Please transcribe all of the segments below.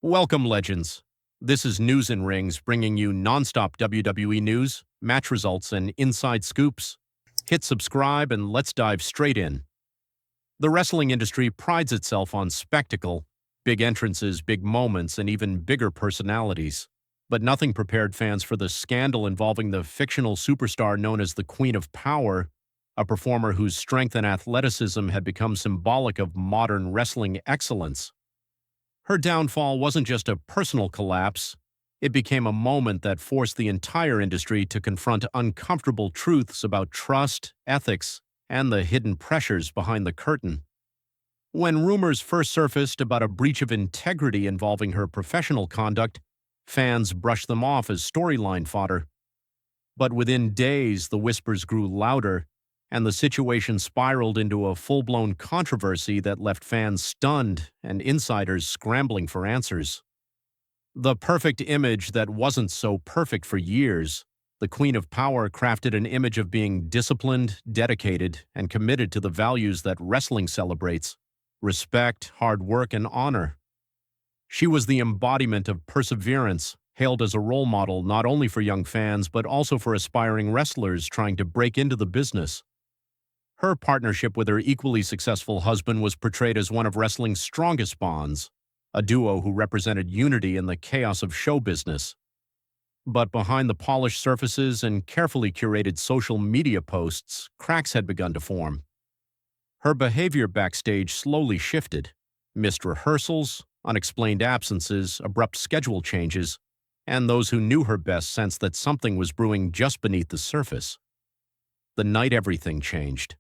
Welcome, legends. This is News in Rings, bringing you nonstop WWE news, match results, and inside scoops. Hit subscribe and let's dive straight in. The wrestling industry prides itself on spectacle, big entrances, big moments, and even bigger personalities. But nothing prepared fans for the scandal involving the fictional superstar known as the Queen of Power, a performer whose strength and athleticism had become symbolic of modern wrestling excellence. Her downfall wasn't just a personal collapse, it became a moment that forced the entire industry to confront uncomfortable truths about trust, ethics, and the hidden pressures behind the curtain. When rumors first surfaced about a breach of integrity involving her professional conduct, fans brushed them off as storyline fodder. But within days, the whispers grew louder, and the situation spiraled into a full-blown controversy that left fans stunned and insiders scrambling for answers. The perfect image that wasn't so perfect for years, the Queen of Power crafted an image of being disciplined, dedicated, and committed to the values that wrestling celebrates: respect, hard work, and honor. She was the embodiment of perseverance, hailed as a role model not only for young fans but also for aspiring wrestlers trying to break into the business. Her partnership with her equally successful husband was portrayed as one of wrestling's strongest bonds, a duo who represented unity in the chaos of show business. But behind the polished surfaces and carefully curated social media posts, cracks had begun to form. Her behavior backstage slowly shifted: missed rehearsals, unexplained absences, abrupt schedule changes, and those who knew her best sensed that something was brewing just beneath the surface. The night everything changed.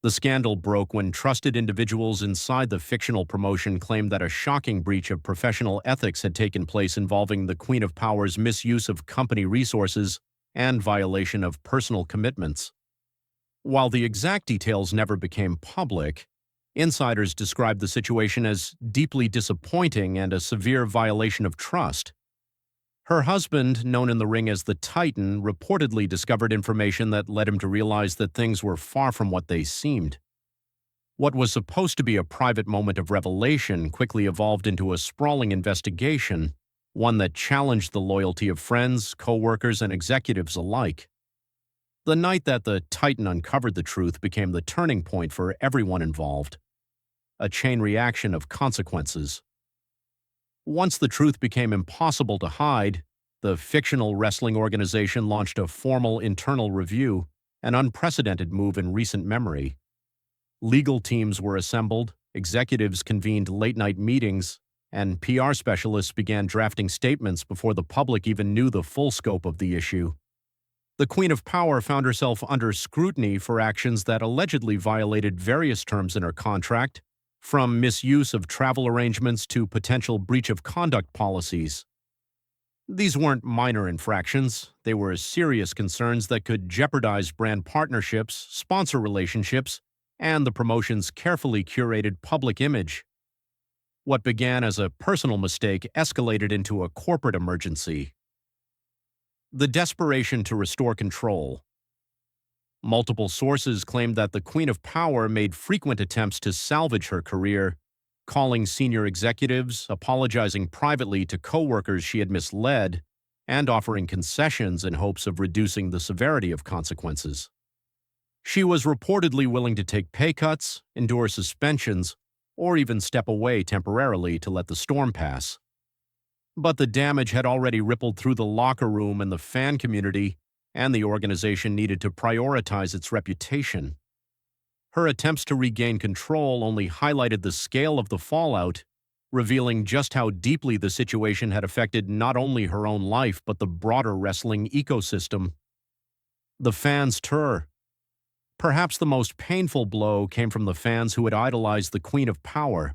The scandal broke when trusted individuals inside the fictional promotion claimed that a shocking breach of professional ethics had taken place involving the Queen of Power's misuse of company resources and violation of personal commitments. While the exact details never became public, insiders described the situation as deeply disappointing and a severe violation of trust. Her husband, known in the ring as the Titan, reportedly discovered information that led him to realize that things were far from what they seemed. What was supposed to be a private moment of revelation quickly evolved into a sprawling investigation, one that challenged the loyalty of friends, co-workers, and executives alike. The night that the Titan uncovered the truth became the turning point for everyone involved, a chain reaction of consequences. Once the truth became impossible to hide, the fictional wrestling organization launched a formal internal review, an unprecedented move in recent memory. Legal teams were assembled, executives convened late-night meetings, and PR specialists began drafting statements before the public even knew the full scope of the issue. The Queen of Power found herself under scrutiny for actions that allegedly violated various terms in her contract, from misuse of travel arrangements to potential breach of conduct policies. These weren't minor infractions, they were serious concerns that could jeopardize brand partnerships, sponsor relationships, and the promotion's carefully curated public image. What began as a personal mistake escalated into a corporate emergency. The desperation to restore control. Multiple sources claimed that the Queen of Power made frequent attempts to salvage her career, calling senior executives, apologizing privately to co-workers she had misled, and offering concessions in hopes of reducing the severity of consequences. She was reportedly willing to take pay cuts, endure suspensions, or even step away temporarily to let the storm pass. But the damage had already rippled through the locker room and the fan community, and the organization needed to prioritize its reputation. Her attempts to regain control only highlighted the scale of the fallout, revealing just how deeply the situation had affected not only her own life but the broader wrestling ecosystem. The fans' tour. Perhaps the most painful blow came from the fans who had idolized the Queen of Power.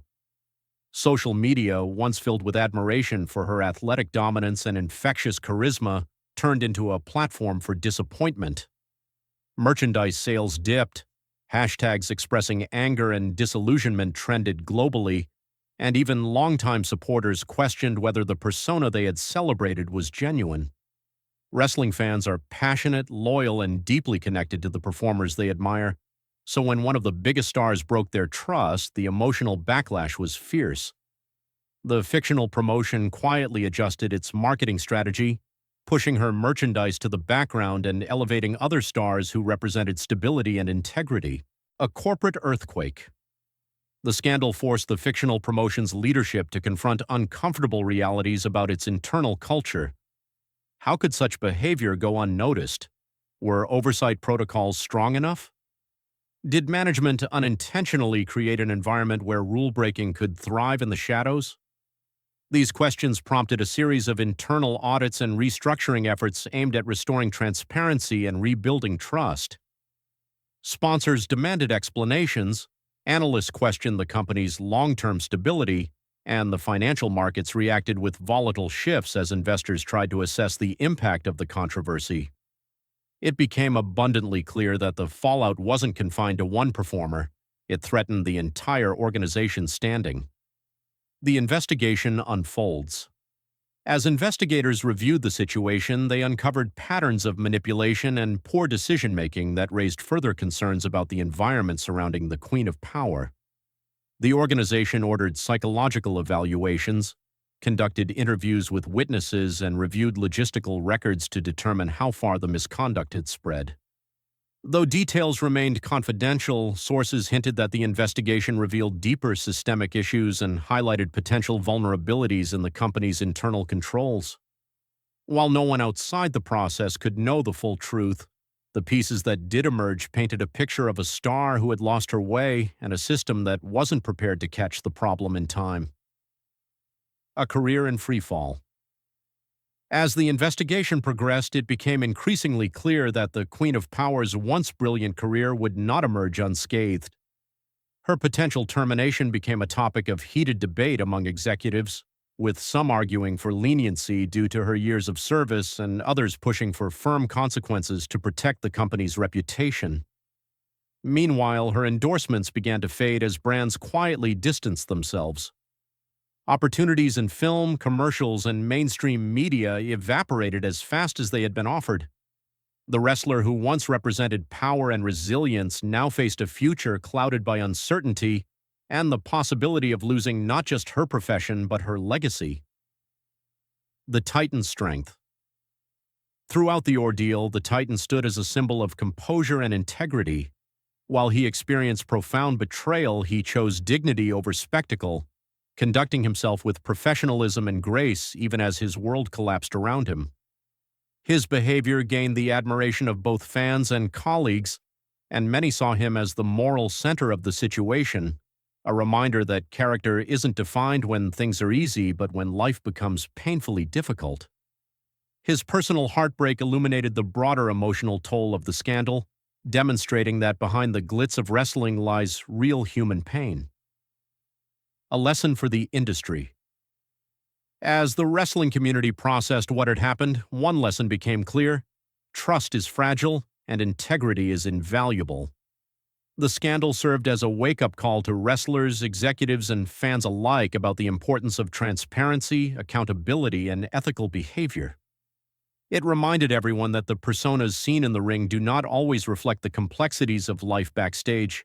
Social media, once filled with admiration for her athletic dominance and infectious charisma, turned into a platform for disappointment. Merchandise sales dipped, hashtags expressing anger and disillusionment trended globally, and even longtime supporters questioned whether the persona they had celebrated was genuine. Wrestling fans are passionate, loyal, and deeply connected to the performers they admire, so when one of the biggest stars broke their trust, the emotional backlash was fierce. The fictional promotion quietly adjusted its marketing strategy, pushing her merchandise to the background and elevating other stars who represented stability and integrity. A corporate earthquake. The scandal forced the fictional promotion's leadership to confront uncomfortable realities about its internal culture. How could such behavior go unnoticed? Were oversight protocols strong enough? Did management unintentionally create an environment where rule-breaking could thrive in the shadows? These questions prompted a series of internal audits and restructuring efforts aimed at restoring transparency and rebuilding trust. Sponsors demanded explanations, analysts questioned the company's long-term stability, and the financial markets reacted with volatile shifts as investors tried to assess the impact of the controversy. It became abundantly clear that the fallout wasn't confined to one performer. It threatened the entire organization's standing. The investigation unfolds. As investigators reviewed the situation, they uncovered patterns of manipulation and poor decision-making that raised further concerns about the environment surrounding the Queen of Power. The organization ordered psychological evaluations, conducted interviews with witnesses, and reviewed logistical records to determine how far the misconduct had spread. Though details remained confidential, sources hinted that the investigation revealed deeper systemic issues and highlighted potential vulnerabilities in the company's internal controls. While no one outside the process could know the full truth, the pieces that did emerge painted a picture of a star who had lost her way and a system that wasn't prepared to catch the problem in time. A career in freefall. As the investigation progressed, it became increasingly clear that the Queen of Power's once brilliant career would not emerge unscathed. Her potential termination became a topic of heated debate among executives, with some arguing for leniency due to her years of service and others pushing for firm consequences to protect the company's reputation. Meanwhile, her endorsements began to fade as brands quietly distanced themselves. Opportunities in film, commercials, and mainstream media evaporated as fast as they had been offered. The wrestler who once represented power and resilience now faced a future clouded by uncertainty and the possibility of losing not just her profession but her legacy. The Titan's strength. Throughout the ordeal, the Titan stood as a symbol of composure and integrity. While he experienced profound betrayal, he chose dignity over spectacle, conducting himself with professionalism and grace even as his world collapsed around him. His behavior gained the admiration of both fans and colleagues, and many saw him as the moral center of the situation, a reminder that character isn't defined when things are easy but when life becomes painfully difficult. His personal heartbreak illuminated the broader emotional toll of the scandal, demonstrating that behind the glitz of wrestling lies real human pain. A lesson for the industry. As the wrestling community processed what had happened, one lesson became clear: trust is fragile and integrity is invaluable. The scandal served as a wake-up call to wrestlers, executives, and fans alike about the importance of transparency, accountability, and ethical behavior. It reminded everyone that the personas seen in the ring do not always reflect the complexities of life backstage.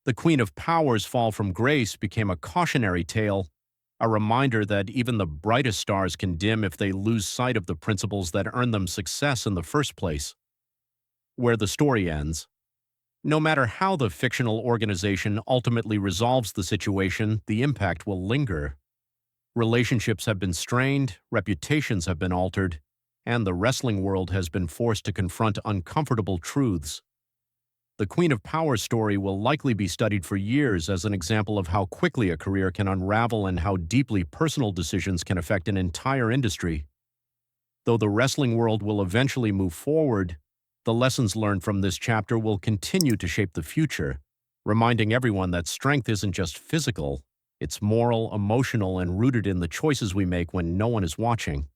The Queen of Power's fall from grace became a cautionary tale, a reminder that even the brightest stars can dim if they lose sight of the principles that earned them success in the first place. Where the story ends. No matter how the fictional organization ultimately resolves the situation, the impact will linger. Relationships have been strained, reputations have been altered, and the wrestling world has been forced to confront uncomfortable truths. The Queen of Power story will likely be studied for years as an example of how quickly a career can unravel and how deeply personal decisions can affect an entire industry. Though the wrestling world will eventually move forward, the lessons learned from this chapter will continue to shape the future, reminding everyone that strength isn't just physical, it's moral, emotional, and rooted in the choices we make when no one is watching.